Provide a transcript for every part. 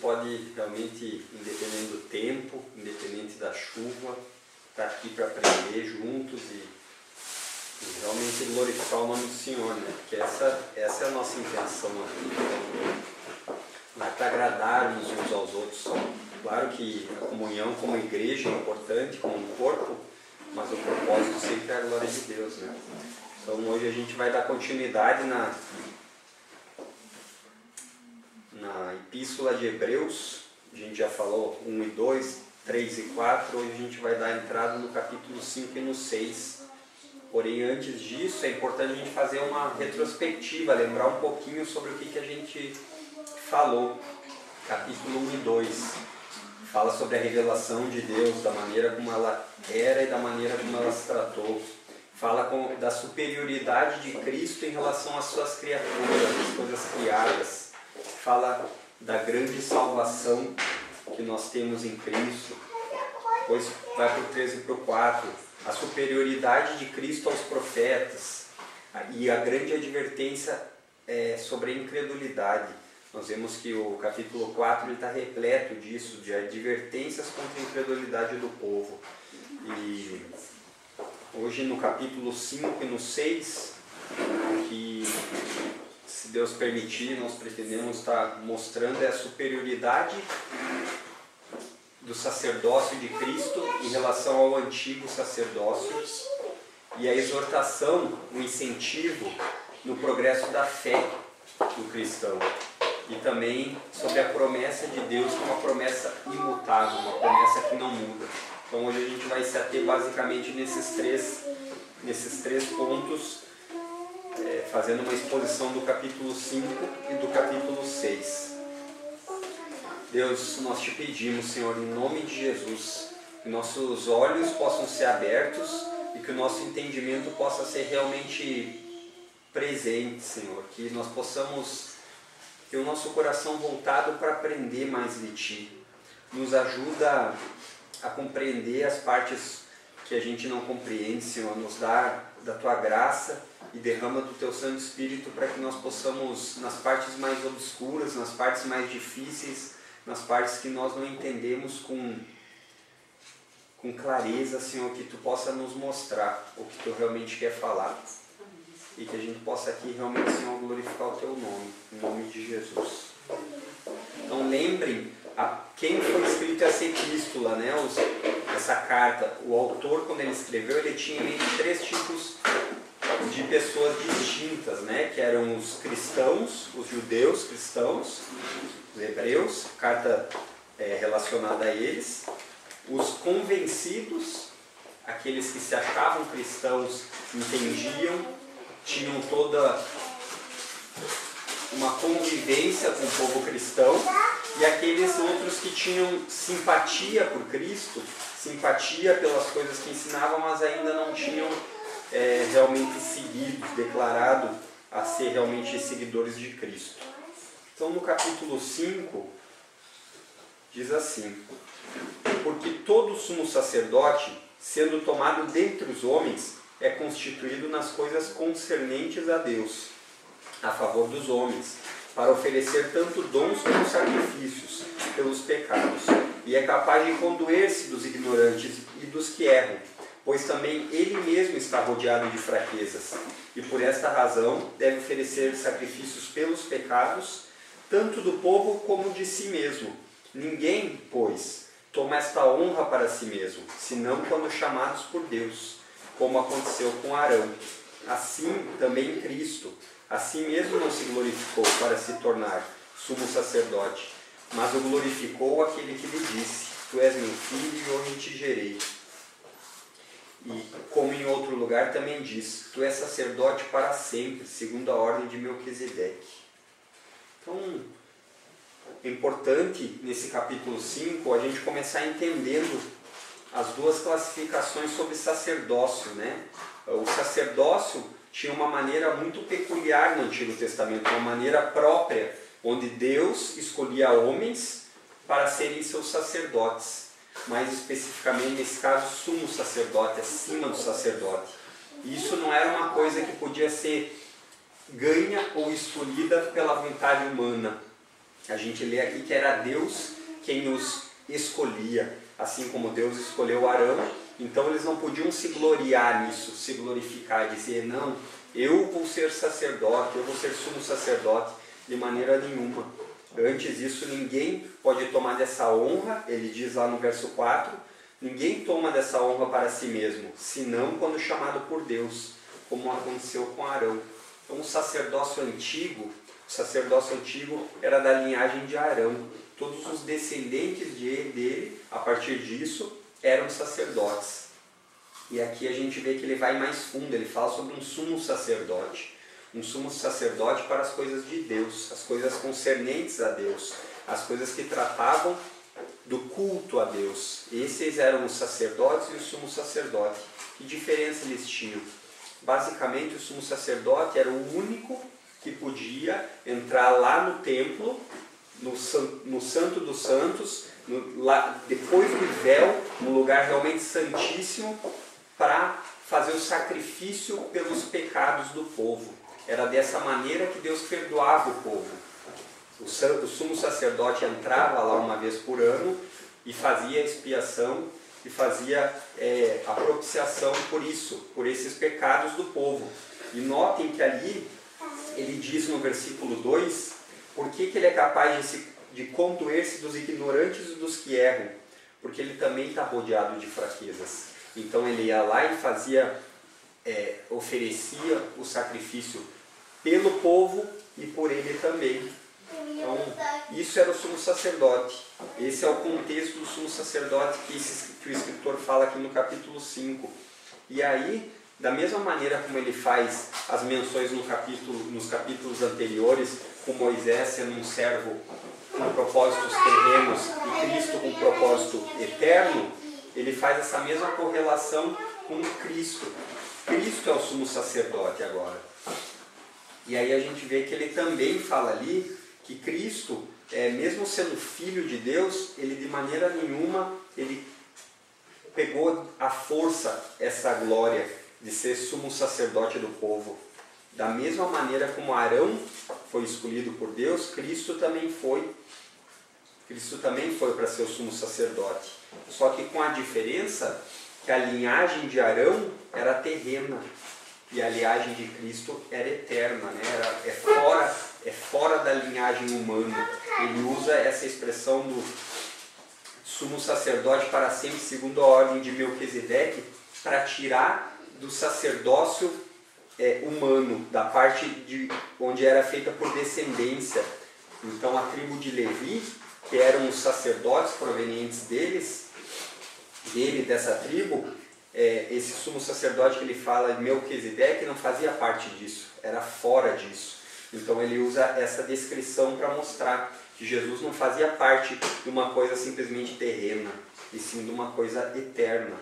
pode realmente, independente do tempo, independente da chuva, estar aqui para aprender juntos e realmente glorificar o nome do Senhor, né? Porque essa é a nossa intenção aqui. Não é para agradarmos uns aos outros só. Claro que a comunhão como igreja é importante, como um corpo, mas o propósito sempre é a glória de Deus, né? Então hoje a gente vai dar continuidade na Epístola de Hebreus. A gente já falou 1 e 2, 3 e 4, hoje a gente vai dar entrada no capítulo 5 e no 6. Porém, antes disso, é importante a gente fazer uma retrospectiva, lembrar um pouquinho sobre o que a gente falou. Capítulo 1 e 2 fala sobre a revelação de Deus, da maneira como ela era e da maneira como ela se tratou. Fala da superioridade de Cristo em relação às suas criaturas, às coisas criadas. Fala da grande salvação que nós temos em Cristo. Depois vai para o 13 e para o 4. A superioridade de Cristo aos profetas. E a grande advertência sobre a incredulidade. Nós vemos que o capítulo 4 está repleto disso, de advertências contra a incredulidade do povo. E hoje no capítulo 5 e no 6, que se Deus permitir, nós pretendemos estar mostrando a superioridade do sacerdócio de Cristo em relação ao antigo sacerdócio e a exortação, o incentivo no progresso da fé do cristão. E também sobre a promessa de Deus, que é uma promessa imutável, uma promessa que não muda. Então hoje a gente vai se ater basicamente nesses três pontos, fazendo uma exposição do capítulo 5 e do capítulo 6. Deus, nós te pedimos, Senhor, em nome de Jesus, que nossos olhos possam ser abertos e que o nosso entendimento possa ser realmente presente, Senhor. Que nós possamos ter o nosso coração voltado para aprender mais de Ti. Nos ajuda a compreender as partes que a gente não compreende, Senhor. Nos dá da Tua graça e derrama do Teu Santo Espírito para que nós possamos, nas partes mais obscuras, nas partes mais difíceis, nas partes que nós não entendemos com clareza, Senhor, que Tu possa nos mostrar o que Tu realmente quer falar. E que a gente possa aqui realmente, Senhor, glorificar o Teu nome, em nome de Jesus. Então lembrem a quem foi escrita essa epístola, né? Essa carta. O autor, quando ele escreveu, ele tinha em mente 3 tipos de pessoas distintas, né? Que eram os cristãos, os judeus cristãos, os hebreus, carta relacionada a eles, os convencidos, aqueles que se achavam cristãos, entendiam, tinham toda uma convivência com o povo cristão, e aqueles outros que tinham simpatia por Cristo, simpatia pelas coisas que ensinavam, mas ainda não tinham realmente seguido, declarado a ser realmente seguidores de Cristo. Então no capítulo 5 diz assim: porque todo sumo sacerdote, sendo tomado dentre os homens, é constituído nas coisas concernentes a Deus, a favor dos homens, para oferecer tanto dons como sacrifícios pelos pecados, e é capaz de condoer-se dos ignorantes e dos que erram, pois também ele mesmo está rodeado de fraquezas, e por esta razão deve oferecer sacrifícios pelos pecados, tanto do povo como de si mesmo. Ninguém, pois, toma esta honra para si mesmo, senão quando chamados por Deus, como aconteceu com Arão. Assim também Cristo, a si mesmo não se glorificou para se tornar sumo sacerdote, mas o glorificou aquele que lhe disse: Tu és meu filho e hoje te gerei. E como em outro lugar também diz: Tu és sacerdote para sempre, segundo a ordem de Melquisedeque. Então, é importante nesse capítulo 5 a gente começar entendendo as duas classificações sobre sacerdócio, né? O sacerdócio tinha uma maneira muito peculiar no Antigo Testamento, uma maneira própria, onde Deus escolhia homens para serem seus sacerdotes. Mais especificamente, nesse caso, sumo sacerdote, acima do sacerdote. E isso não era uma coisa que podia ser ganha ou escolhida pela vontade humana. a gente lê aqui que era Deus quem os escolhia, assim como Deus escolheu Arão. Então eles não podiam se gloriar nisso, se glorificar, dizer, não, eu vou ser sacerdote, eu vou ser sumo sacerdote, de maneira nenhuma. Antes disso, ninguém pode tomar dessa honra, ele diz lá no verso 4, ninguém toma dessa honra para si mesmo, senão quando chamado por Deus, como aconteceu com Arão. Então o sacerdócio antigo era da linhagem de Arão. Todos os descendentes dele, a partir disso, eram sacerdotes. E aqui a gente vê que ele vai mais fundo, ele fala sobre um sumo sacerdote. Um sumo sacerdote para as coisas de Deus, as coisas concernentes a Deus, as coisas que tratavam do culto a Deus. Esses eram os sacerdotes e o sumo sacerdote. Que diferença eles tinham? Basicamente, o sumo sacerdote era o único que podia entrar lá no templo, no Santo dos Santos, lá, depois do véu, no lugar realmente santíssimo, para fazer o sacrifício pelos pecados do povo. Era dessa maneira que Deus perdoava o povo. O sumo sacerdote entrava lá uma vez por ano e fazia a expiação e fazia a propiciação por isso, por esses pecados do povo. E notem que ali ele diz no versículo 2, por que ele é capaz de condoer-se dos ignorantes e dos que erram? Porque ele também está rodeado de fraquezas. Então ele ia lá e fazia, oferecia o sacrifício pelo povo e por ele também. Então, isso era o sumo sacerdote. Esse é o contexto do sumo sacerdote que o escritor fala aqui no capítulo 5. E aí, da mesma maneira como ele faz as menções nos capítulos anteriores, com Moisés sendo um servo com propósitos terrenos e Cristo com propósito eterno, ele faz essa mesma correlação com Cristo. Cristo é o sumo sacerdote agora. E aí a gente vê que ele também fala ali que Cristo, mesmo sendo filho de Deus, ele de maneira nenhuma ele pegou à força essa glória de ser sumo sacerdote do povo. Da mesma maneira como Arão foi escolhido por Deus, Cristo também foi para ser o sumo sacerdote. Só que com a diferença que a linhagem de Arão era terrena e a linhagem de Cristo era eterna, né? É fora da linhagem humana. Ele usa essa expressão do sumo sacerdote para sempre, segundo a ordem de Melquisedeque, para tirar do sacerdócio humano, da parte de onde era feita por descendência. Então a tribo de Levi, que eram os sacerdotes provenientes dessa tribo, esse sumo sacerdote que ele fala de Melquisedeque não fazia parte disso, era fora disso. Então ele usa essa descrição para mostrar que Jesus não fazia parte de uma coisa simplesmente terrena, e sim de uma coisa eterna.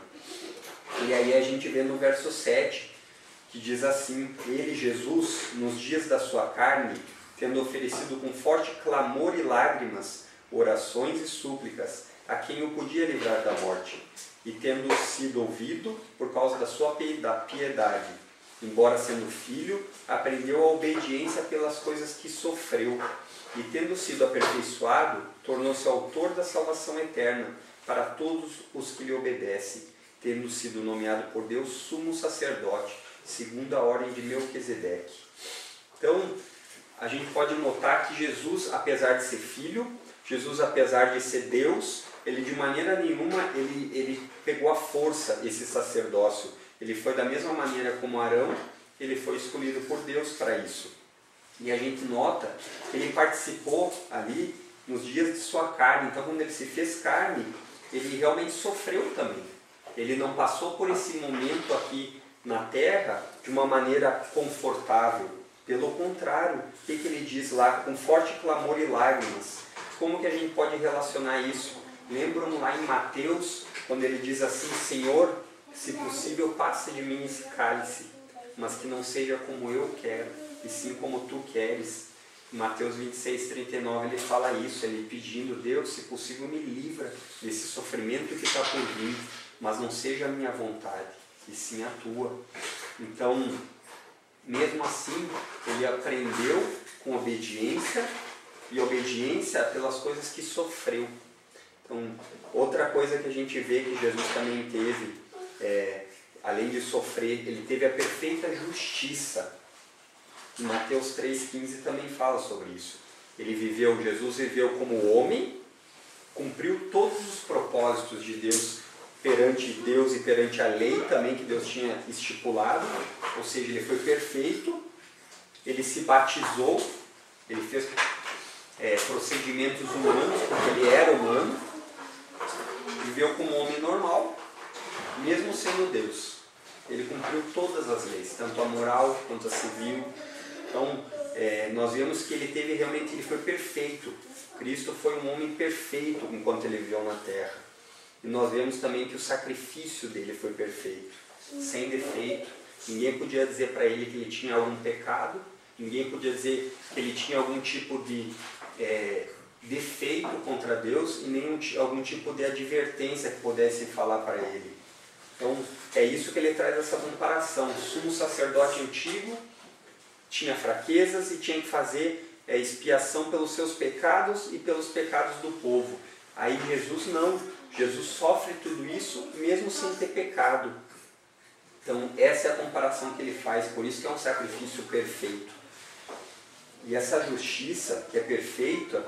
E aí a gente vê no verso 7, que diz assim, ele, Jesus, nos dias da sua carne, tendo oferecido com forte clamor e lágrimas, orações e súplicas, a quem o podia livrar da morte, e tendo sido ouvido por causa da sua piedade, embora sendo filho, aprendeu a obediência pelas coisas que sofreu, e tendo sido aperfeiçoado, tornou-se autor da salvação eterna para todos os que lhe obedecem, tendo sido nomeado por Deus sumo sacerdote, segundo a ordem de Melquisedeque. Então, a gente pode notar que Jesus, apesar de ser filho, Jesus, apesar de ser Deus, ele de maneira nenhuma ele pegou à força esse sacerdócio. Ele foi da mesma maneira como Arão, ele foi escolhido por Deus para isso. E a gente nota que ele participou ali nos dias de sua carne. Então, quando ele se fez carne, ele realmente sofreu também. Ele não passou por esse momento aqui na terra de uma maneira confortável. Pelo contrário, o que ele diz lá? Com forte clamor e lágrimas. Como que a gente pode relacionar isso? Lembram lá em Mateus, quando ele diz assim, Senhor, se possível, passe de mim esse cálice, mas que não seja como eu quero, e sim como tu queres. Em Mateus 26, 39, ele fala isso, ele pedindo, Deus, se possível, me livra desse sofrimento que está por vir, mas não seja a minha vontade, e sim a tua. Então, mesmo assim, ele aprendeu com obediência e obediência pelas coisas que sofreu. Então, outra coisa que a gente vê que Jesus também teve, além de sofrer, ele teve a perfeita justiça. Mateus 3,15 também fala sobre isso. Jesus viveu como homem, cumpriu todos os propósitos de Deus perante Deus e perante a lei também que Deus tinha estipulado, ou seja, ele foi perfeito, ele se batizou, ele fez procedimentos humanos, porque ele era humano, viveu como homem normal, mesmo sendo Deus. Ele cumpriu todas as leis, tanto a moral quanto a civil. Então, nós vemos que ele foi perfeito. Cristo foi um homem perfeito enquanto ele viveu na terra. E nós vemos também que o sacrifício dele foi perfeito, sem defeito. Ninguém podia dizer para ele que ele tinha algum pecado, ninguém podia dizer que ele tinha algum tipo de defeito contra Deus e nem algum tipo de advertência que pudesse falar para ele. Então, é isso que ele traz essa comparação. O sumo sacerdote antigo tinha fraquezas e tinha que fazer expiação pelos seus pecados e pelos pecados do povo. Aí Jesus não. Jesus sofre tudo isso mesmo sem ter pecado. Então, essa é a comparação que ele faz. Por isso que é um sacrifício perfeito. E essa justiça que é perfeita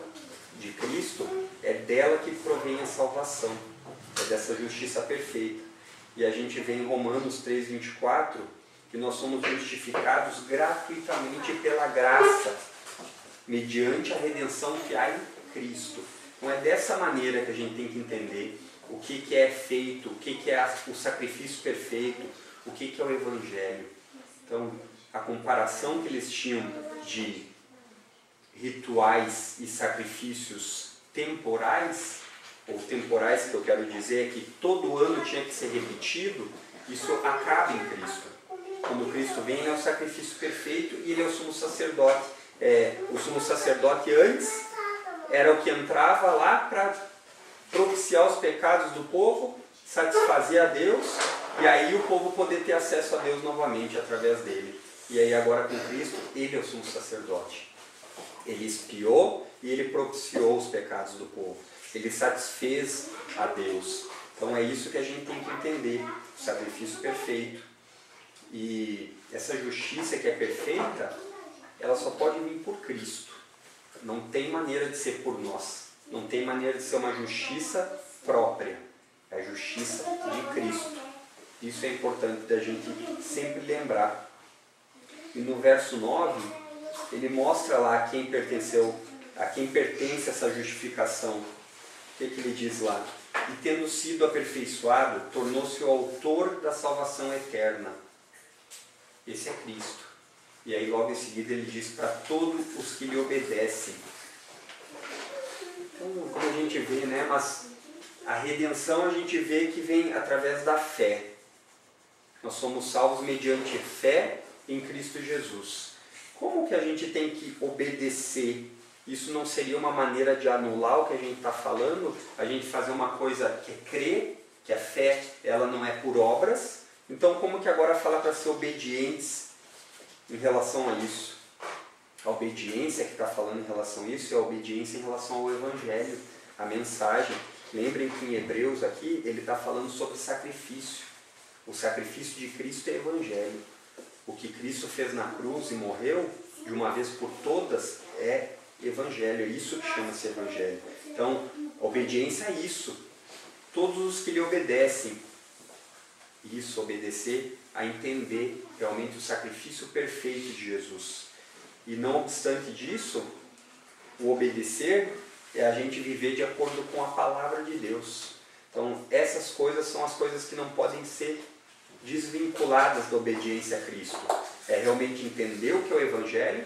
de Cristo, é dela que provém a salvação. É dessa justiça perfeita. E a gente vê em Romanos 3,24 que nós somos justificados gratuitamente pela graça, mediante a redenção que há em Cristo. Então é dessa maneira que a gente tem que entender o que é feito, o que é o sacrifício perfeito, o que é o Evangelho. Então, a comparação que eles tinham de rituais e sacrifícios temporais, ou temporais que eu quero dizer, é que todo ano tinha que ser repetido, isso acaba em Cristo. Quando Cristo vem, ele é o sacrifício perfeito e ele é o sumo sacerdote. O sumo sacerdote antes era o que entrava lá para propiciar os pecados do povo, satisfazer a Deus, e aí o povo poder ter acesso a Deus novamente através dele. E aí agora com Cristo, ele é o sumo sacerdote. Ele expiou e ele propiciou os pecados do povo. Ele satisfez a Deus. Então é isso que a gente tem que entender, o sacrifício perfeito. E essa justiça que é perfeita, ela só pode vir por Cristo. Não tem maneira de ser por nós. Não tem maneira de ser uma justiça própria. É a justiça de Cristo. Isso é importante da gente sempre lembrar. E no verso 9, ele mostra lá a quem pertence essa justificação. O que ele diz lá? E tendo sido aperfeiçoado, tornou-se o autor da salvação eterna. Esse é Cristo. E aí logo em seguida ele diz para todos os que lhe obedecem. Então, como a gente vê, né? Mas a redenção a gente vê que vem através da fé. Nós somos salvos mediante fé em Cristo Jesus. Como que a gente tem que obedecer? Isso não seria uma maneira de anular o que a gente está falando? A gente fazer uma coisa que é crer, que a fé ela não é por obras. Então como que agora fala para ser obedientes em relação a isso? A obediência que está falando em relação a isso é a obediência em relação ao Evangelho, a mensagem. Lembrem que em Hebreus aqui ele está falando sobre sacrifício. O sacrifício de Cristo é Evangelho. O que Cristo fez na cruz e morreu de uma vez por todas é Evangelho. É isso que chama-se Evangelho. Então, obediência é isso. Todos os que lhe obedecem. Isso, obedecer a entender realmente o sacrifício perfeito de Jesus. E não obstante disso, o obedecer é a gente viver de acordo com a palavra de Deus. Então, essas coisas são as coisas que não podem ser desvinculadas da obediência a Cristo. É realmente entender o que é o Evangelho,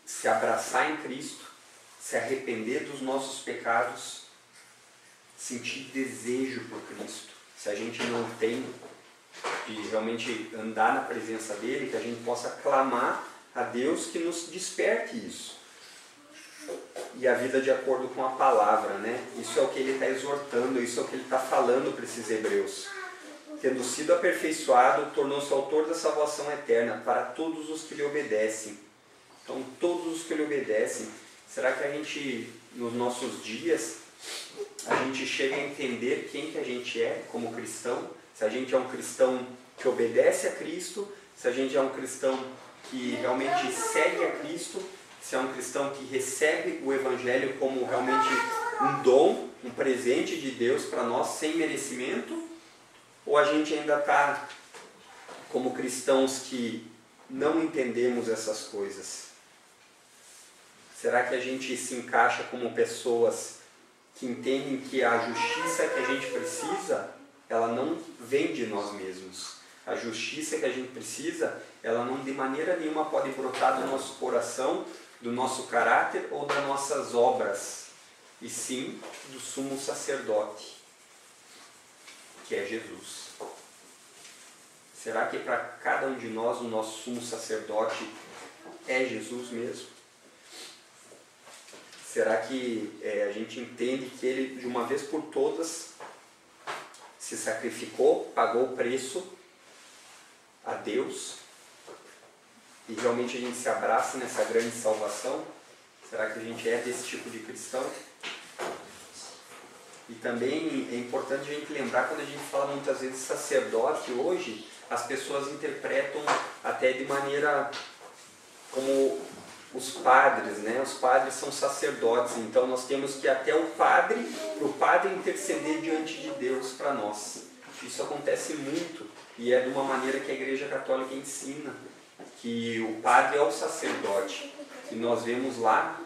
se abraçar em Cristo, se arrepender dos nossos pecados, sentir desejo por Cristo. Se a gente não tem, e realmente andar na presença dele, que a gente possa clamar a Deus que nos desperte isso. E a vida de acordo com a palavra, né? Isso é o que ele está exortando, isso é o que ele está falando para esses hebreus. Tendo sido aperfeiçoado, tornou-se autor da salvação eterna para todos os que lhe obedecem. Então, todos os que lhe obedecem. Será que a gente, nos nossos dias, a gente chega a entender quem que a gente é como cristão? Se a gente é um cristão que obedece a Cristo, se a gente é um cristão que realmente segue a Cristo, se é um cristão que recebe o Evangelho como realmente um dom, um presente de Deus para nós, sem merecimento, ou a gente ainda está como cristãos que não entendemos essas coisas? Será que a gente se encaixa como pessoas que entendem que a justiça que a gente precisa, ela não vem de nós mesmos? A justiça que a gente precisa, ela não de maneira nenhuma pode brotar do nosso coração, do nosso caráter ou das nossas obras, e sim do sumo sacerdote, que é Jesus. Será que para cada um de nós o nosso sumo sacerdote é Jesus mesmo? Será que a gente entende que Ele, de uma vez por todas, se sacrificou, pagou o preço a Deus, e realmente a gente se abraça nessa grande salvação? Será que a gente é desse tipo de cristão? E também é importante a gente lembrar, quando a gente fala muitas vezes sacerdote hoje, as pessoas interpretam até de maneira como os padres, né? Os padres são sacerdotes, então nós temos que ir até o padre, para o padre interceder diante de Deus para nós. Isso acontece muito, e é de uma maneira que a Igreja Católica ensina, que o padre é o sacerdote. E nós vemos lá,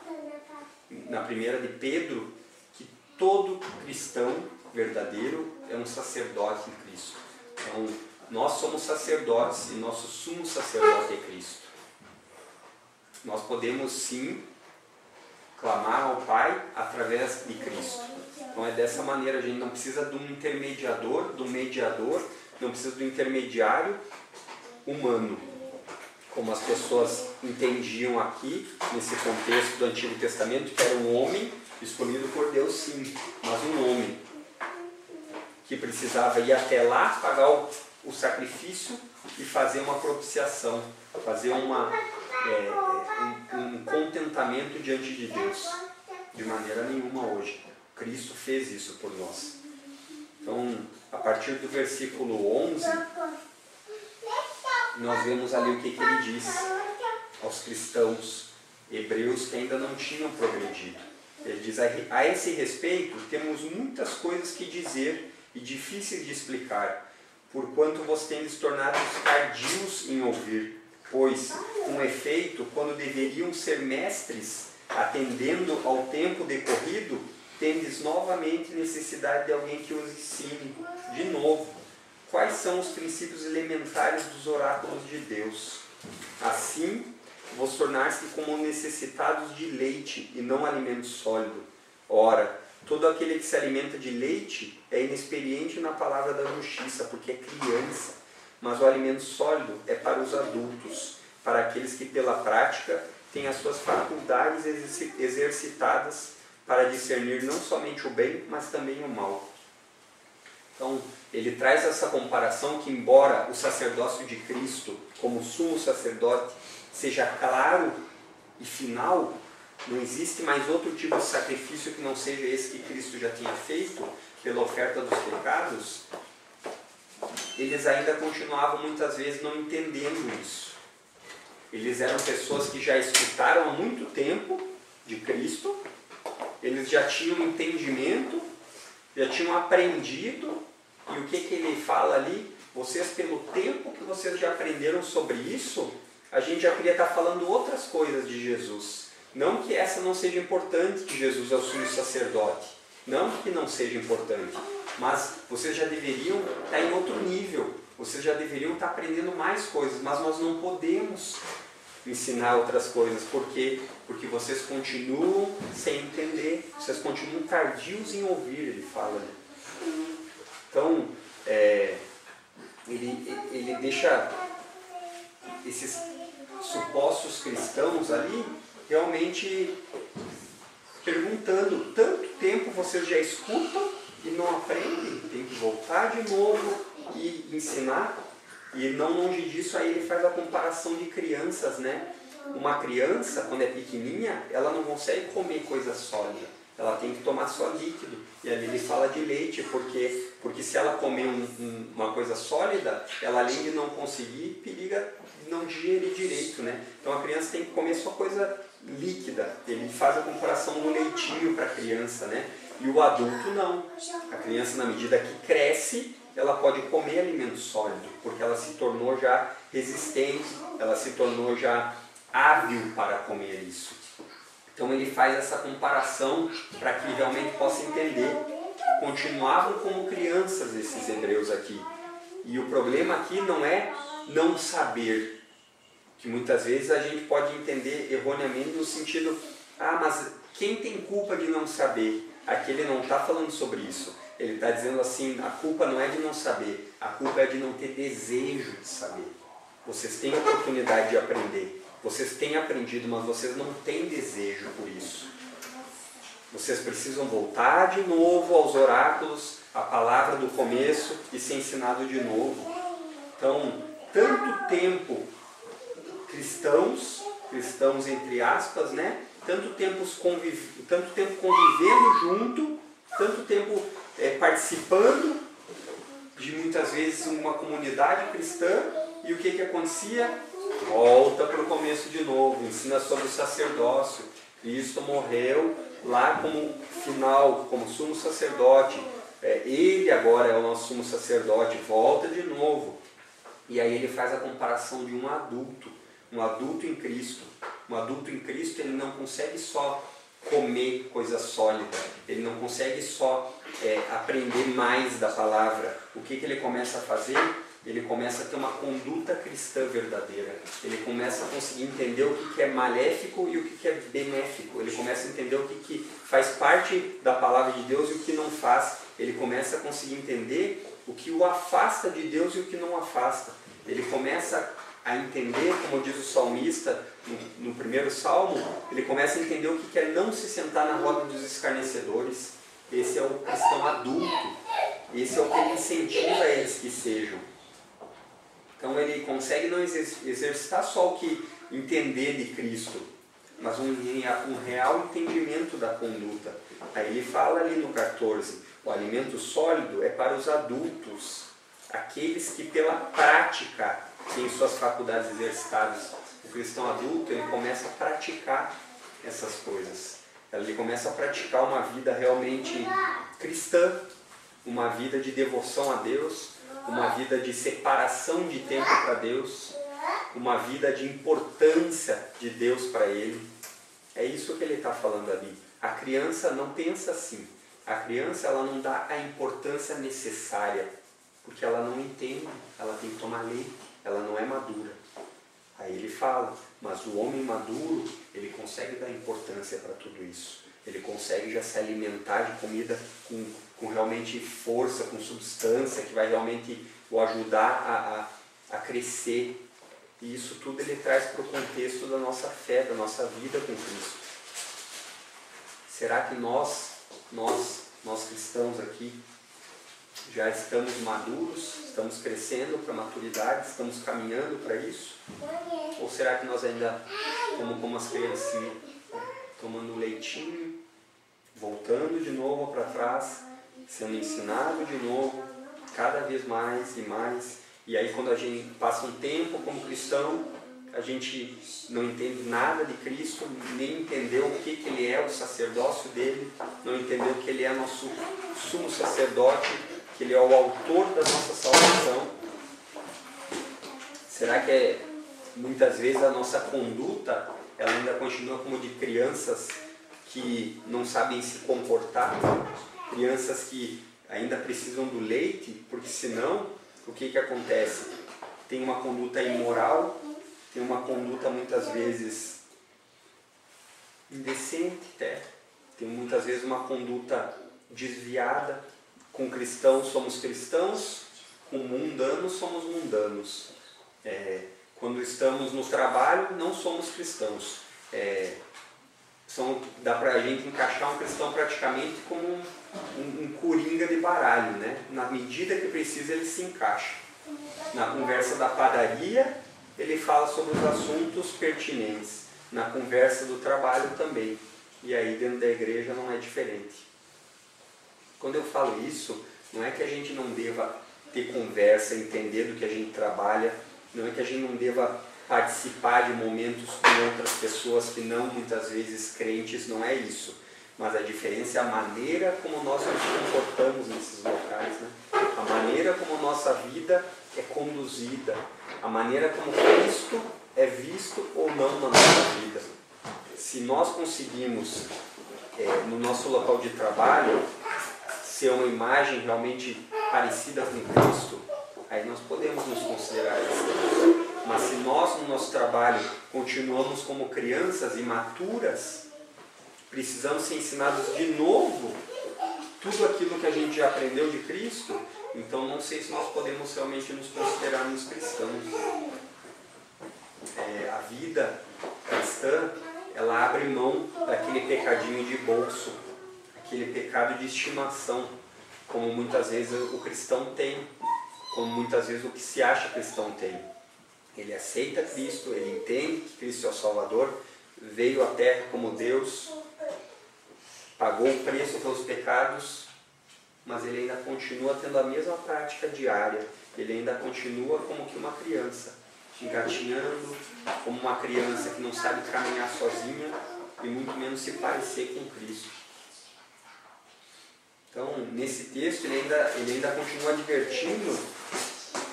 na primeira de Pedro, que todo cristão verdadeiro é um sacerdote em Cristo. Então, nós somos sacerdotes e nosso sumo sacerdote é Cristo. Nós podemos sim clamar ao Pai através de Cristo. Então é dessa maneira, a gente não precisa de um intermediador, do mediador, não precisa do intermediário humano, como as pessoas entendiam aqui, nesse contexto do Antigo Testamento, que era um homem escolhido por Deus, sim, mas um homem que precisava ir até lá, pagar o sacrifício e fazer uma propiciação, fazer um contentamento diante de Deus. De maneira nenhuma hoje. Cristo fez isso por nós. Então, a partir do versículo 11, nós vemos ali o que ele diz aos cristãos hebreus que ainda não tinham progredido. Ele diz: a esse respeito, temos muitas coisas que dizer e difíceis de explicar, porquanto vos tendes tornado tardios em ouvir. Pois, com efeito, quando deveriam ser mestres, atendendo ao tempo decorrido, tendes novamente necessidade de alguém que os ensine, de novo, quais são os princípios elementares dos oráculos de Deus. Assim, vos tornaste como necessitados de leite e não alimento sólido. Ora, todo aquele que se alimenta de leite é inexperiente na palavra da justiça, porque é criança. Mas o alimento sólido é para os adultos, para aqueles que pela prática têm as suas faculdades exercitadas para discernir não somente o bem, mas também o mal. Então, ele traz essa comparação que, embora o sacerdócio de Cristo, como sumo sacerdote, seja claro e final, não existe mais outro tipo de sacrifício que não seja esse que Cristo já tinha feito pela oferta dos pecados. Eles ainda continuavam muitas vezes não entendendo isso. Eles eram pessoas que já escutaram há muito tempo de Cristo, eles já tinham entendimento, já tinham aprendido, e o que ele fala ali? Vocês, pelo tempo que vocês já aprenderam sobre isso, a gente já queria estar falando outras coisas de Jesus. Não que essa não seja importante, que Jesus é o sumo sacerdote. Não que não seja importante, mas vocês já deveriam estar em outro nível, vocês já deveriam estar aprendendo mais coisas, mas nós não podemos ensinar outras coisas. Por quê? Porque vocês continuam sem entender, vocês continuam tardios em ouvir, ele fala. Então, ele deixa esses supostos cristãos ali realmente perguntando: tanto tempo vocês já escutam e não aprendem? Tem que voltar de novo e ensinar. E não longe disso, aí ele faz a comparação de crianças, né? uma criança, quando é pequenininha, ela não consegue comer coisa sólida. Ela tem que tomar só líquido. E ali ele fala de leite, porque se ela comer uma coisa sólida, ela além de não conseguir, periga não digerir direito, né? Então a criança tem que comer só coisa líquida. Ele faz a comparação do leitinho para a criança, né? E o adulto não. A criança, na medida que cresce, ela pode comer alimento sólido, porque ela se tornou já resistente, ela se tornou já hábil para comer isso. Então ele faz essa comparação para que realmente possa entender. Continuavam como crianças esses hebreus aqui. E o problema aqui não é não saber, que muitas vezes a gente pode entender erroneamente no sentido, mas quem tem culpa de não saber? Aqui ele não está falando sobre isso. Ele está dizendo assim, a culpa não é de não saber, a culpa é de não ter desejo de saber. Vocês têm a oportunidade de aprender. Vocês têm aprendido, mas vocês não têm desejo por isso. Vocês precisam voltar de novo aos oráculos, à palavra do começo e ser ensinado de novo. Então, tanto tempo cristãos entre aspas, né? Tanto tempo convivendo junto, tanto tempo participando de muitas vezes uma comunidade cristã, e o que acontecia? Volta para o começo de novo, ensina sobre o sacerdócio. Cristo morreu lá como final, como sumo sacerdote. Ele agora é o nosso sumo sacerdote, volta de novo. E aí ele faz a comparação de um adulto em Cristo. Um adulto em Cristo, ele não consegue só comer coisa sólida, ele não consegue só aprender mais da palavra. O que ele começa a fazer? Ele começa a ter uma conduta cristã verdadeira. Ele começa a conseguir entender o que é maléfico e o que é benéfico. Ele começa a entender o que faz parte da palavra de Deus e o que não faz. Ele começa a conseguir entender o que o afasta de Deus e o que não afasta. Ele começa a entender, como diz o salmista no primeiro salmo, ele começa a entender o que é não se sentar na roda dos escarnecedores. Esse é o cristão adulto. Esse é o que ele incentiva eles que sejam. Então ele consegue não exercitar só o que entender de Cristo, mas um real entendimento da conduta. Aí ele fala ali no 14, o alimento sólido é para os adultos, aqueles que pela prática têm suas faculdades exercitadas. O cristão adulto, ele começa a praticar essas coisas. Ele começa a praticar uma vida realmente cristã, uma vida de devoção a Deus, uma vida de separação de tempo para Deus, uma vida de importância de Deus para ele. É isso que ele está falando ali. A criança não pensa assim. A criança, ela não dá a importância necessária, porque ela não entende, ela tem que tomar leite, ela não é madura. Aí ele fala, mas o homem maduro, ele consegue dar importância para tudo isso. Ele consegue já se alimentar de comida com realmente força, com substância, que vai realmente o ajudar a crescer. E isso tudo ele traz para o contexto da nossa fé, da nossa vida com Cristo. Será que nós cristãos aqui, já estamos maduros, estamos crescendo para a maturidade, estamos caminhando para isso? Ou será que nós ainda, como as criancinhas, tomando leitinho, voltando de novo para trás, sendo ensinado de novo, cada vez mais e mais, e aí quando a gente passa um tempo como cristão, a gente não entende nada de Cristo, nem entendeu o que Ele é, o sacerdócio dele, não entendeu que Ele é nosso sumo sacerdote, que Ele é o autor da nossa salvação. Será que muitas vezes a nossa conduta, ela ainda continua como de crianças que não sabem se comportar, crianças que ainda precisam do leite, porque senão, o que acontece? Tem uma conduta imoral, tem uma conduta muitas vezes indecente, tem muitas vezes uma conduta desviada. Com cristãos somos cristãos, com mundanos somos mundanos. Quando estamos no trabalho, não somos cristãos. Dá para a gente encaixar um cristão praticamente como um coringa de baralho, né? Na medida que precisa ele se encaixa. Na conversa da padaria, ele fala sobre os assuntos pertinentes. Na conversa do trabalho também. E aí dentro da igreja não é diferente. Quando eu falo isso, não é que a gente não deva ter conversa, entender do que a gente trabalha, não é que a gente não deva participar de momentos com outras pessoas que não muitas vezes crentes, não é isso. Mas a diferença é a maneira como nós nos comportamos nesses locais, né? A maneira como nossa vida é conduzida, a maneira como Cristo é visto ou não na nossa vida. Se nós conseguimos, no nosso local de trabalho, ser uma imagem realmente parecida com Cristo, aí nós podemos nos considerar cristãos. Mas se nós, no nosso trabalho, continuamos como crianças imaturas, precisamos ser ensinados de novo tudo aquilo que a gente já aprendeu de Cristo, então não sei se nós podemos realmente nos considerarmos cristãos. A vida cristã, ela abre mão daquele pecadinho de bolso, aquele pecado de estimação, como muitas vezes o cristão tem, como muitas vezes o que se acha cristão tem. Ele aceita Cristo, ele entende que Cristo é o Salvador, veio à terra como Deus, pagou o preço pelos pecados, mas ele ainda continua tendo a mesma prática diária, ele ainda continua como que uma criança, engatinhando, como uma criança que não sabe caminhar sozinha e muito menos se parecer com Cristo. Então, nesse texto, ele ainda continua advertindo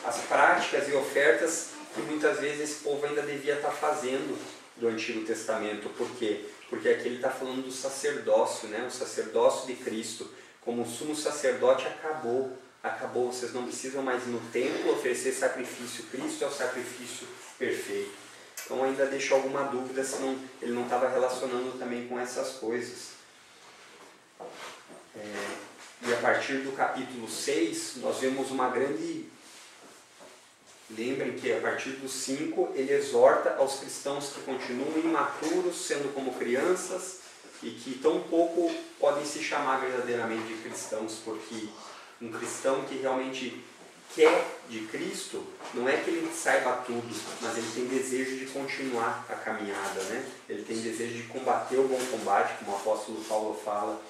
as práticas e ofertas que muitas vezes esse povo ainda devia estar fazendo do Antigo Testamento. Por quê? Porque aqui ele está falando do sacerdócio, né? O sacerdócio de Cristo. Como o sumo sacerdote acabou, vocês não precisam mais ir no templo oferecer sacrifício. Cristo é o sacrifício perfeito. Então ainda deixo alguma dúvida se ele não estava relacionando também com essas coisas. E a partir do capítulo 6, nós vemos uma grande... Lembrem que a partir do 5, ele exorta aos cristãos que continuam imaturos, sendo como crianças, e que tão pouco podem se chamar verdadeiramente de cristãos, porque um cristão que realmente quer de Cristo, não é que ele saiba tudo, mas ele tem desejo de continuar a caminhada, né? Ele tem desejo de combater o bom combate, como o apóstolo Paulo fala,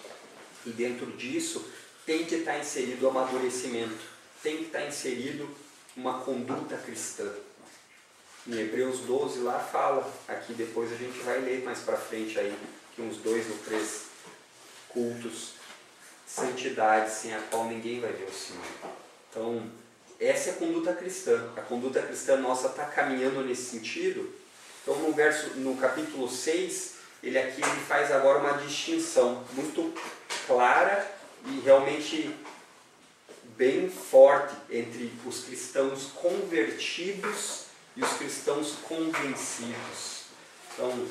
e dentro disso tem que estar inserido o amadurecimento, tem que estar inserido uma conduta cristã. Em Hebreus 12 lá fala, aqui depois a gente vai ler mais para frente aí, que uns 2 ou 3 cultos, santidade sem a qual ninguém vai ver o Senhor. Então, essa é a conduta cristã. A conduta cristã nossa está caminhando nesse sentido. Então, no capítulo 6, ele faz agora uma distinção muito clara e realmente bem forte entre os cristãos convertidos e os cristãos convencidos. Então,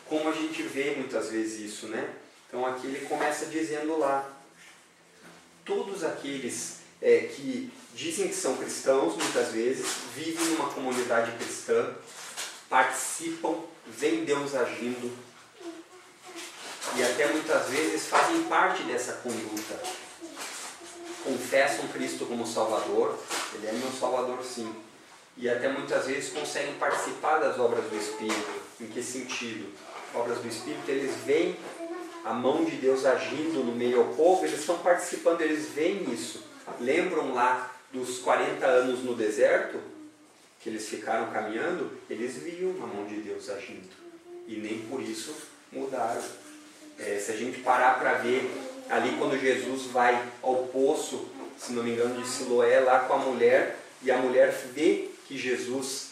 como a gente vê muitas vezes isso, né? Então aqui ele começa dizendo lá, todos aqueles que dizem que são cristãos, muitas vezes, vivem numa comunidade cristã, participam, veem Deus agindo, e até muitas vezes fazem parte dessa conduta. Confessam Cristo como Salvador, Ele é meu Salvador sim. E até muitas vezes conseguem participar das obras do Espírito. Em que sentido? Obras do Espírito, eles veem a mão de Deus agindo no meio ao povo, eles estão participando, eles veem isso. Lembram lá dos 40 anos no deserto, que eles ficaram caminhando, eles viam a mão de Deus agindo. E nem por isso mudaram. Se a gente parar para ver ali quando Jesus vai ao poço, se não me engano, de Siloé, lá com a mulher, e a mulher vê que Jesus,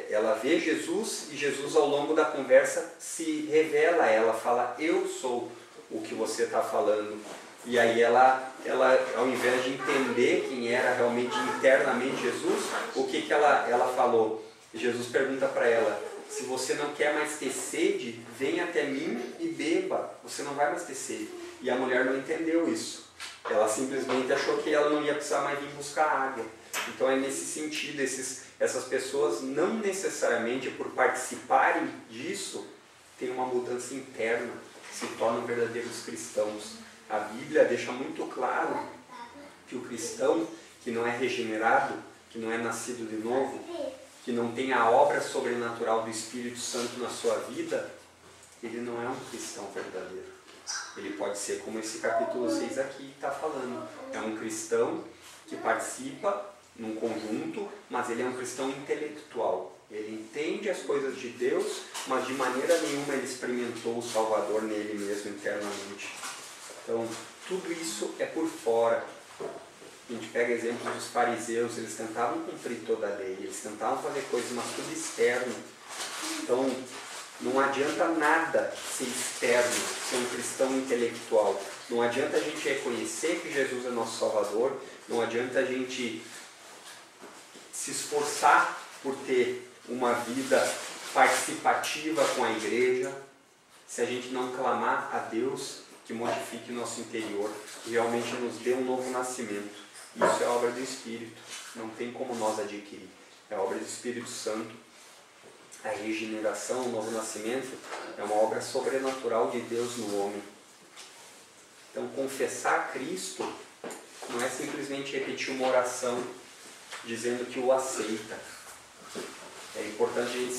ela vê Jesus, e Jesus ao longo da conversa se revela a ela, fala, eu sou o que você está falando. E aí ela, ao invés de entender quem era realmente internamente Jesus, o que ela falou? Jesus pergunta para ela, se você não quer mais ter sede, venha até mim e beba, você não vai mais ter sede. E a mulher não entendeu isso. Ela simplesmente achou que ela não ia precisar mais vir buscar água. Então é nesse sentido, essas pessoas não necessariamente por participarem disso, têm uma mudança interna, se tornam verdadeiros cristãos. A Bíblia deixa muito claro que o cristão que não é regenerado, que não é nascido de novo, que não tem a obra sobrenatural do Espírito Santo na sua vida, ele não é um cristão verdadeiro. Ele pode ser como esse capítulo 6 aqui está falando. É um cristão que participa num conjunto, mas ele é um cristão intelectual. Ele entende as coisas de Deus, mas de maneira nenhuma ele experimentou o Salvador nele mesmo internamente. Então, tudo isso é por fora. A gente pega exemplos dos fariseus, eles tentavam cumprir toda a lei, eles tentavam fazer coisas, mas tudo externo. Então, não adianta nada ser externo, ser um cristão intelectual. Não adianta a gente reconhecer que Jesus é nosso Salvador, não adianta a gente se esforçar por ter uma vida participativa com a igreja, se a gente não clamar a Deus que modifique o nosso interior, que realmente nos dê um novo nascimento. Isso é obra do Espírito, não tem como nós adquirir. É obra do Espírito Santo. A regeneração, o novo nascimento, é uma obra sobrenatural de Deus no homem. Então, confessar Cristo não é simplesmente repetir uma oração dizendo que o aceita. É importante a gente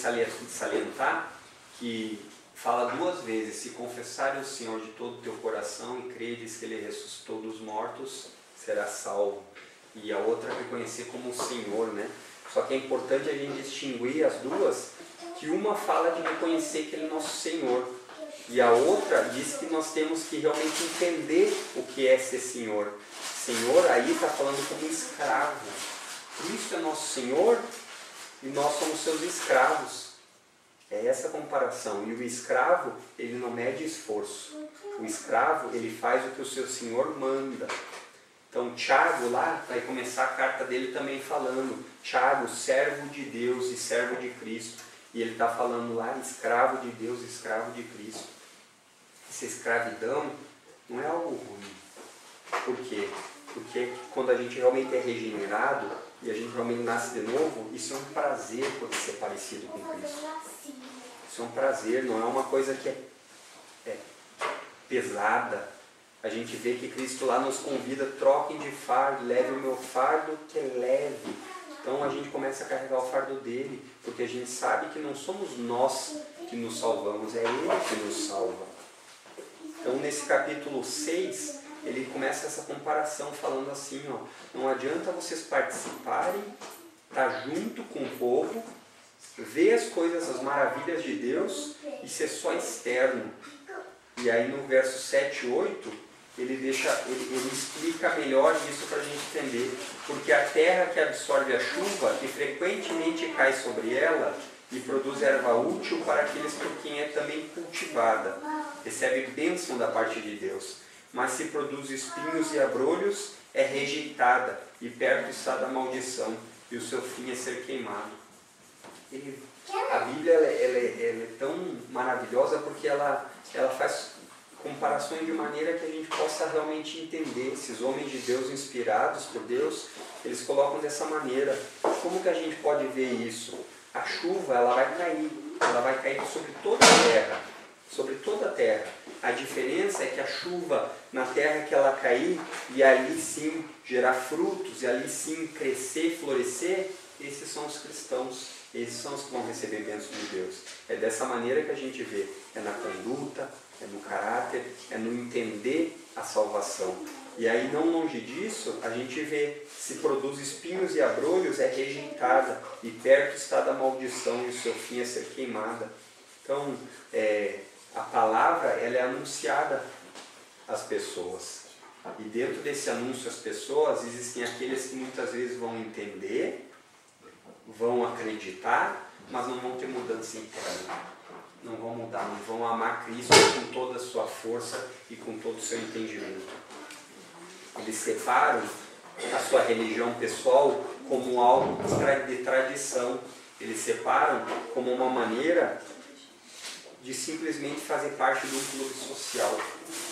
salientar que fala duas vezes: se confessares o Senhor de todo o teu coração e credes que Ele ressuscitou dos mortos, será salvo. E a outra é reconhecer como o Senhor, né? Só que é importante a gente distinguir as duas, que uma fala de reconhecer que Ele é nosso Senhor, e a outra diz que nós temos que realmente entender o que é ser Senhor. Senhor aí está falando como escravo. Cristo é nosso Senhor e nós somos seus escravos. É essa a comparação. E o escravo, ele não mede esforço. O escravo, ele faz o que o seu Senhor manda. Então, Tiago lá vai começar a carta dele também falando: Tiago, servo de Deus e servo de Cristo. E ele está falando lá, escravo de Deus, escravo de Cristo. Essa escravidão não é algo ruim. Por quê? Porque quando a gente realmente é regenerado e a gente realmente nasce de novo, isso é um prazer poder ser parecido com Cristo. Isso é um prazer, não é uma coisa que é pesada. A gente vê que Cristo lá nos convida: troquem de fardo, leve o meu fardo que é leve. Então a gente começa a carregar o fardo dele, porque a gente sabe que não somos nós que nos salvamos, é Ele que nos salva. Então nesse capítulo 6, ele começa essa comparação falando assim, ó: não adianta vocês participarem, estar junto com o povo, ver as coisas, as maravilhas de Deus e ser só externo. E aí no verso 7 e 8, ele explica melhor isso para a gente entender. Porque a terra que absorve a chuva, que frequentemente cai sobre ela, e produz erva útil para aqueles por quem é também cultivada, recebe bênção da parte de Deus. Mas se produz espinhos e abrolhos, é rejeitada, e perto está da maldição, e o seu fim é ser queimado. A Bíblia ela é tão maravilhosa porque ela faz comparações de maneira que a gente possa realmente entender. Esses homens de Deus, inspirados por Deus, eles colocam dessa maneira. Como que a gente pode ver isso? A chuva, ela vai cair sobre toda a terra, sobre toda a terra. A diferença é que a chuva, na terra que ela cair, e ali sim gerar frutos, e ali sim crescer, florescer, esses são os cristãos, esses são os que vão receber bênção de Deus. É dessa maneira que a gente vê, é na conduta, é no caráter, é no entender a salvação. E aí, não longe disso, a gente vê: se produz espinhos e abrolhos, é rejeitada, e perto está da maldição, e o seu fim é ser queimada. Então, a palavra ela é anunciada às pessoas. E dentro desse anúncio às pessoas, existem aqueles que muitas vezes vão entender, vão acreditar, mas não vão ter mudança interna. Não vão mudar, não vão amar Cristo com toda a sua força e com todo o seu entendimento. Eles separam a sua religião pessoal como algo de tradição. Eles separam como uma maneira de simplesmente fazer parte de um clube social.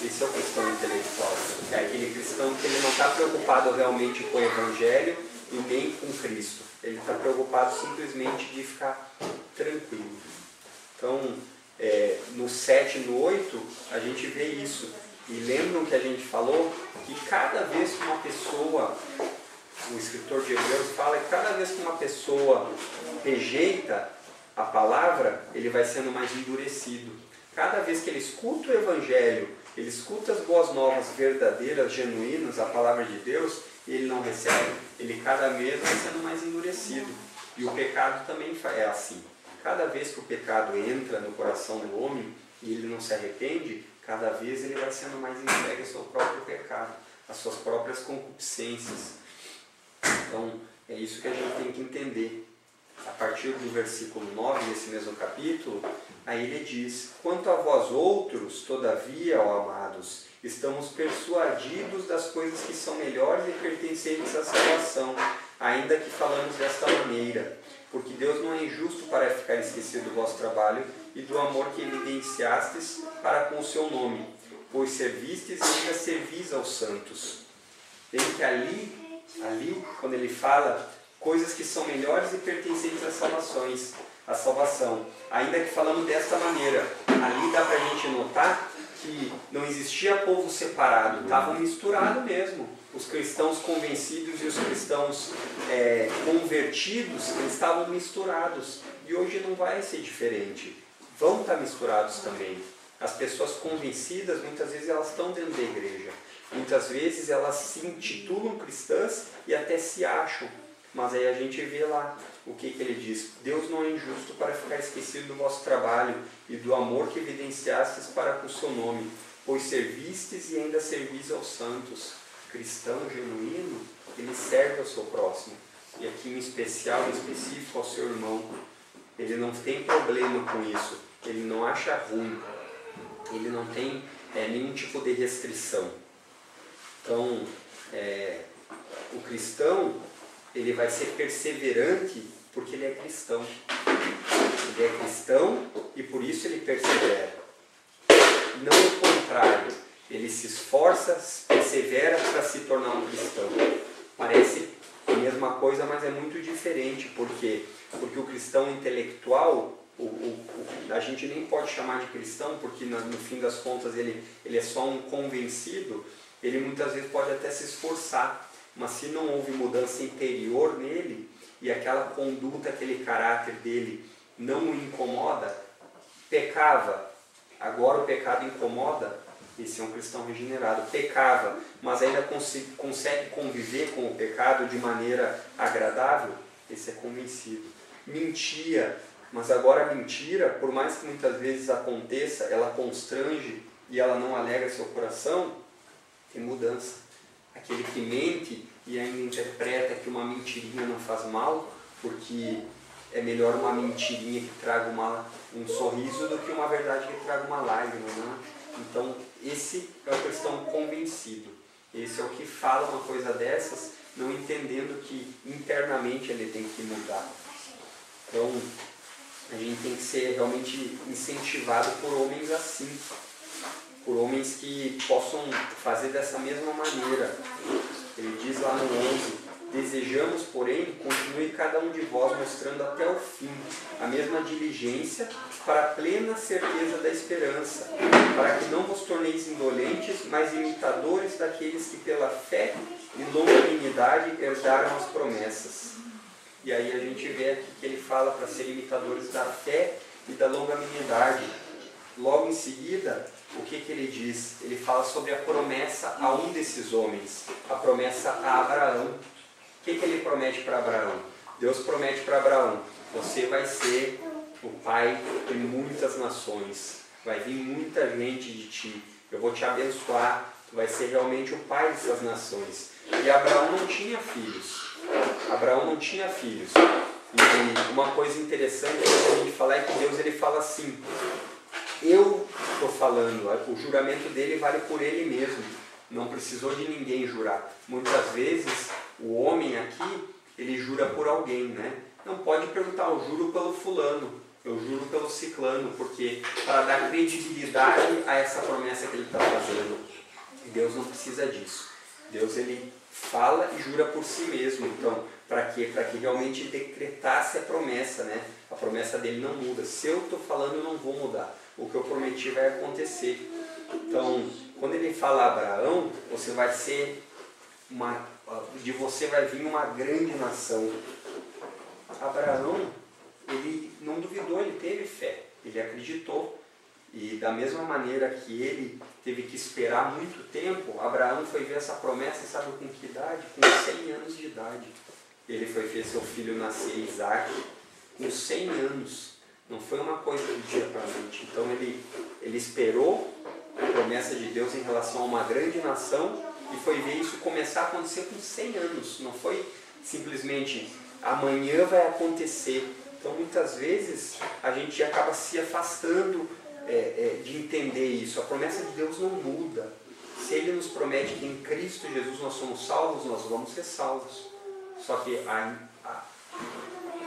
Esse é o cristão intelectual. É aquele cristão que ele não está preocupado realmente com o Evangelho e nem com Cristo. Ele está preocupado simplesmente de ficar tranquilo. Então, no 7 e no 8, a gente vê isso. E lembram que a gente falou que cada vez que uma pessoa o escritor de Hebreus fala que cada vez que uma pessoa rejeita a palavra, ele vai sendo mais endurecido. Cada vez que ele escuta o Evangelho, ele escuta as boas novas verdadeiras, genuínas, a palavra de Deus, e ele não recebe, ele cada vez vai sendo mais endurecido. E o pecado também é assim. Cada vez que o pecado entra no coração do homem e ele não se arrepende, cada vez ele vai sendo mais entregue ao seu próprio pecado, às suas próprias concupiscências. Então, é isso que a gente tem que entender. A partir do versículo 9 desse mesmo capítulo, aí ele diz: quanto a vós outros, todavia, ó amados, estamos persuadidos das coisas que são melhores e pertencentes à salvação, ainda que falamos desta maneira, porque Deus não é injusto para ficar esquecido do vosso trabalho e do amor que evidenciastes para com o seu nome, pois servistes e ainda servis aos santos. Vem que ali, quando ele fala coisas que são melhores e pertencentes à salvação, ainda que falando desta maneira, ali dá para a gente notar que não existia povo separado, estavam misturados mesmo. Os cristãos convencidos e os cristãos convertidos, eles estavam misturados. E hoje não vai ser diferente. Vão estar misturados também. As pessoas convencidas, muitas vezes elas estão dentro da igreja. Muitas vezes elas se intitulam cristãs e até se acham. Mas aí a gente vê lá o que ele diz: Deus não é injusto para ficar esquecido do vosso trabalho e do amor que evidenciastes para com o seu nome, pois servistes e ainda servis aos santos. Cristão genuíno, ele serve ao seu próximo. E aqui em especial, em específico ao seu irmão. Ele não tem problema com isso. Ele não acha ruim. Ele não tem nenhum tipo de restrição. Então, o cristão, ele vai ser perseverante porque ele é cristão. Ele é cristão e por isso ele persevera. Não o contrário. Ele se esforça, persevera para se tornar um cristão. Parece a mesma coisa, mas é muito diferente. Por quê? Porque o cristão intelectual, a gente nem pode chamar de cristão, porque no fim das contas ele é só um convencido. Ele muitas vezes pode até se esforçar, mas se não houve mudança interior nele, e aquela conduta, aquele caráter dele não o incomoda, pecava, agora o pecado incomoda, esse é um cristão regenerado. Pecava, mas ainda consegue conviver com o pecado de maneira agradável, esse é convencido. Mentia, mas agora a mentira, por mais que muitas vezes aconteça, ela constrange e ela não alegra seu coração, tem mudança. Aquele que mente e ainda interpreta que uma mentirinha não faz mal, porque é melhor uma mentirinha que traga um sorriso do que uma verdade que traga uma lágrima, né? Então, esse é o cristão convencido. Esse é o que fala uma coisa dessas, não entendendo que internamente ele tem que mudar. Então, a gente tem que ser realmente incentivado por homens assim. Por homens que possam fazer dessa mesma maneira. Ele diz lá no 11: desejamos, porém, continue cada um de vós mostrando até o fim a mesma diligência para a plena certeza da esperança, para que não vos torneis indolentes, mas imitadores daqueles que pela fé e longanimidade herdaram as promessas. E aí a gente vê aqui que ele fala para ser imitadores da fé e da longanimidade. Logo em seguida, o que ele diz? Ele fala sobre a promessa a um desses homens, a promessa a Abraão. O que ele promete para Abraão? Deus promete para Abraão: você vai ser o pai de muitas nações, vai vir muita gente de ti, eu vou te abençoar, tu vai ser realmente o pai dessas nações. E Abraão não tinha filhos. Abraão não tinha filhos. E uma coisa interessante que a gente falar é que Deus ele fala assim: eu estou falando, o juramento dele vale por ele mesmo, não precisou de ninguém jurar. Muitas vezes o homem aqui, ele jura por alguém, né? Não pode perguntar: eu juro pelo fulano, eu juro pelo ciclano, porque para dar credibilidade a essa promessa que ele está fazendo. Deus não precisa disso. Deus ele fala e jura por si mesmo. Então, para quê? Para que realmente decretasse a promessa, né? A promessa dele não muda. Se eu estou falando, eu não vou mudar. O que eu prometi vai acontecer. Então, quando ele fala a Abraão, você vai ser de você vai vir uma grande nação. Abraão, ele não duvidou, ele teve fé, ele acreditou. E da mesma maneira que ele teve que esperar muito tempo, Abraão foi ver essa promessa, sabe com que idade? Com 100 anos de idade. Ele foi ver seu filho nascer, Isaac, com 100 anos. Não foi uma coisa do dia para a noite. Então ele esperou a promessa de Deus em relação a uma grande nação e foi ver isso começar a acontecer com 100 anos. Não foi simplesmente amanhã vai acontecer. Então muitas vezes a gente acaba se afastando de entender isso. A promessa de Deus não muda. Se Ele nos promete que em Cristo Jesus nós somos salvos, nós vamos ser salvos. Só que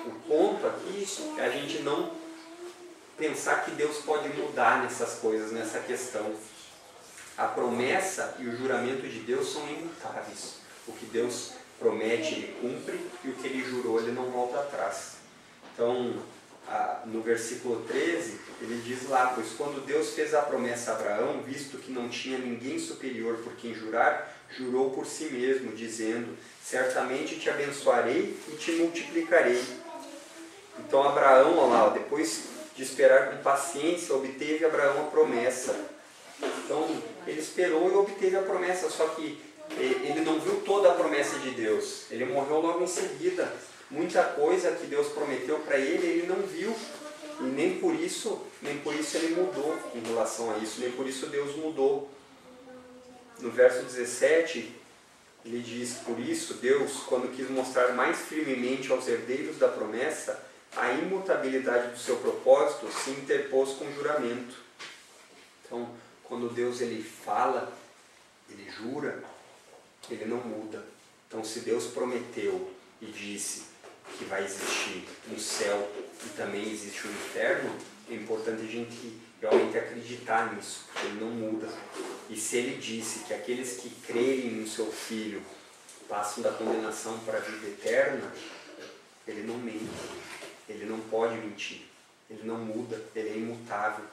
o ponto aqui é a gente não pensar que Deus pode mudar nessas coisas, nessa questão. A promessa e o juramento de Deus são imutáveis. O que Deus promete, Ele cumpre, e o que Ele jurou, Ele não volta atrás. Então, no versículo 13, ele diz lá: pois quando Deus fez a promessa a Abraão, visto que não tinha ninguém superior por quem jurar, jurou por si mesmo, dizendo: certamente te abençoarei e te multiplicarei. Então Abraão, olha lá, depois de esperar com paciência, obteve Abraão a promessa. Então ele esperou e obteve a promessa, só que ele não viu toda a promessa de Deus. Ele morreu logo em seguida. Muita coisa que Deus prometeu para ele, ele não viu. E nem por isso ele mudou em relação a isso, nem por isso Deus mudou. No verso 17, ele diz: por isso Deus, quando quis mostrar mais firmemente aos herdeiros da promessa a imutabilidade do seu propósito, se interpôs com juramento. Então, quando Deus ele fala, ele jura, ele não muda. Então, se Deus prometeu e disse que vai existir um céu e também existe um inferno, é importante a gente realmente acreditar nisso, porque ele não muda. E se ele disse que aqueles que crerem no seu Filho passam da condenação para a vida eterna, ele não mente, ele não pode mentir, ele não muda, ele é imutável.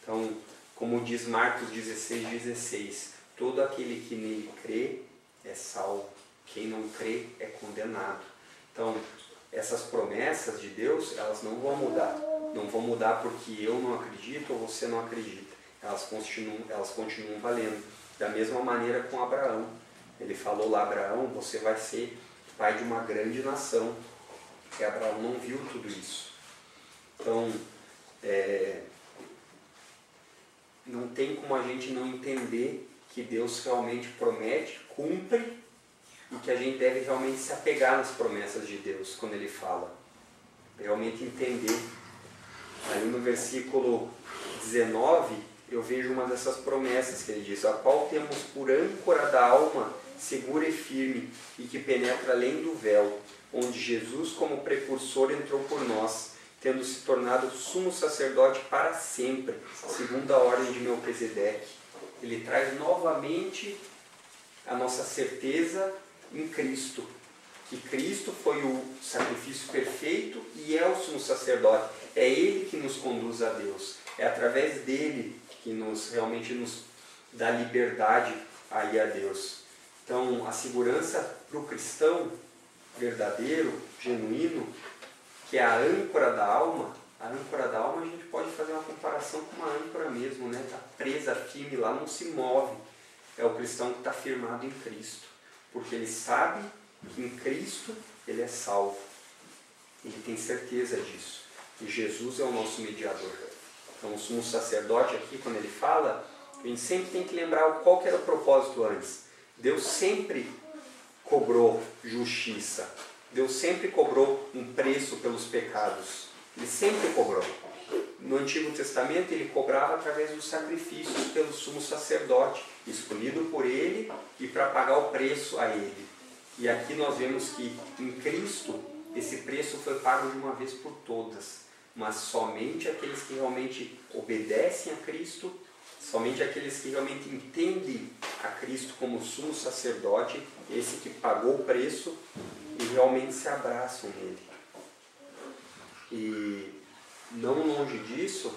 Então, como diz Marcos 16:16, todo aquele que nele crê é salvo, quem não crê é condenado. Então, essas promessas de Deus, elas não vão mudar. Não vão mudar porque eu não acredito ou você não acredita. Elas continuam valendo. Da mesma maneira com Abraão. Ele falou lá: Abraão, você vai ser pai de uma grande nação. E Abraão não viu tudo isso. Então, não tem como a gente não entender que Deus realmente promete, cumpre, e que a gente deve realmente se apegar nas promessas de Deus quando Ele fala. Realmente entender. Aí no versículo 19, eu vejo uma dessas promessas que Ele diz: a qual temos por âncora da alma segura e firme, e que penetra além do véu, onde Jesus como precursor entrou por nós, tendo se tornado sumo sacerdote para sempre, segundo a ordem de Melquisedeque. Ele traz novamente a nossa certeza em Cristo, que Cristo foi o sacrifício perfeito e é o sumo sacerdote. É Ele que nos conduz a Deus, é através dele que realmente nos dá liberdade a ir a Deus. Então, a segurança para o cristão verdadeiro, genuíno, que é a âncora da alma. A âncora da alma a gente pode fazer uma comparação com uma âncora mesmo, né? Está presa firme lá, não se move. É o cristão que está firmado em Cristo, porque ele sabe que em Cristo ele é salvo. Ele tem certeza disso. E Jesus é o nosso mediador. Então o sumo sacerdote aqui, quando ele fala, a gente sempre tem que lembrar qual que era o propósito antes. Deus sempre cobrou justiça. Deus sempre cobrou um preço pelos pecados. Ele sempre cobrou. No Antigo Testamento ele cobrava através dos sacrifícios pelo sumo sacerdote, escolhido por ele e para pagar o preço a ele. E aqui nós vemos que em Cristo esse preço foi pago de uma vez por todas, mas somente aqueles que realmente obedecem a Cristo, somente aqueles que realmente entendem a Cristo como sumo sacerdote, esse que pagou o preço, e realmente se abraçam nele. E não longe disso,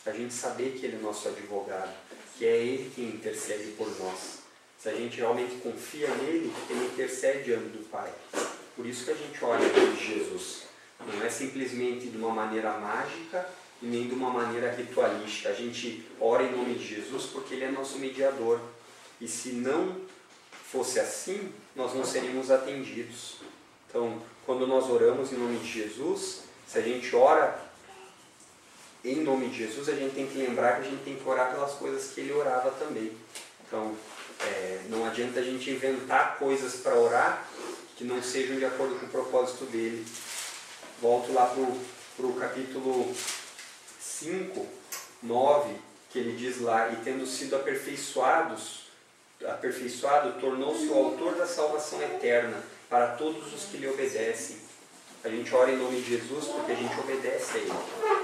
a gente saber que ele é nosso advogado, que é ele quem intercede por nós. Se a gente realmente confia nele, ele intercede diante do Pai. Por isso que a gente ora em nome de Jesus. Não é simplesmente de uma maneira mágica e nem de uma maneira ritualística. A gente ora em nome de Jesus porque ele é nosso mediador. E se não fosse assim, nós não seríamos atendidos. Então, quando nós oramos em nome de Jesus, se a gente ora em nome de Jesus, a gente tem que lembrar que a gente tem que orar pelas coisas que ele orava também. Então, não adianta a gente inventar coisas para orar que não sejam de acordo com o propósito dele. Volto lá para o capítulo 5, 9, que ele diz lá: e tendo sido aperfeiçoado, tornou-se o autor da salvação eterna para todos os que lhe obedecem. A gente ora em nome de Jesus porque a gente obedece a ele.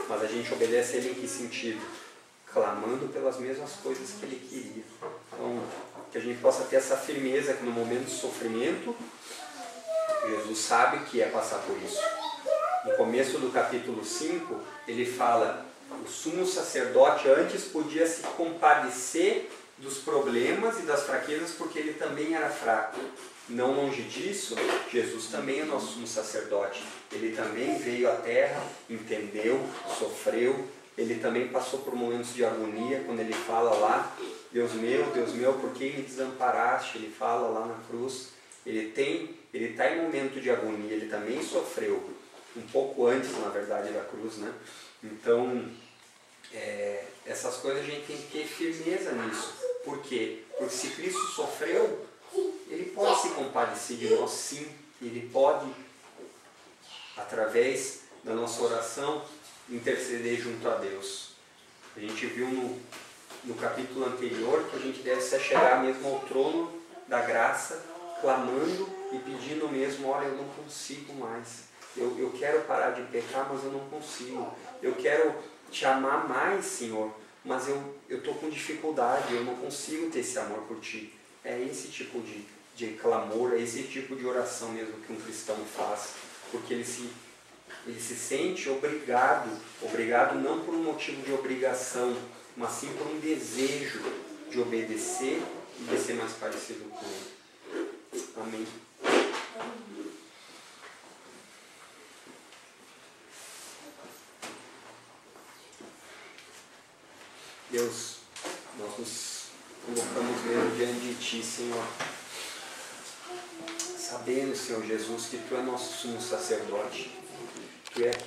Mas a gente obedece a ele em que sentido? Clamando pelas mesmas coisas que ele queria. Então, que a gente possa ter essa firmeza que no momento de sofrimento, Jesus sabe o que é passar por isso. No começo do capítulo 5, ele fala: o sumo sacerdote antes podia se compadecer dos problemas e das fraquezas porque ele também era fraco. Não longe disso, Jesus também é nosso sumo sacerdote. Ele também veio à terra, entendeu, sofreu. Ele também passou por momentos de agonia, quando ele fala lá: Deus meu, por que me desamparaste? Ele fala lá na cruz. Ele está em momento de agonia, ele também sofreu. Um pouco antes, na verdade, da cruz, né? Então, essas coisas a gente tem que ter firmeza nisso. Por quê? Porque se Cristo sofreu, ele pode se compadecer de nós, sim. Ele pode, através da nossa oração, interceder junto a Deus. A gente viu no capítulo anterior que a gente deve se chegar mesmo ao trono da graça, clamando e pedindo mesmo: olha, eu não consigo mais. Eu quero parar de pecar, mas eu não consigo. Eu quero te amar mais, Senhor, mas eu estou com dificuldade, eu não consigo ter esse amor por ti. É esse tipo de clamor, é esse tipo de oração mesmo que um cristão faz, porque ele se sente obrigado não por um motivo de obrigação, mas sim por um desejo de obedecer e de ser mais parecido com ele. Amém. Deus, nós nos colocamos mesmo diante de Ti, Senhor, sabendo, Senhor Jesus, que Tu é nosso sumo sacerdote. Tu é aquele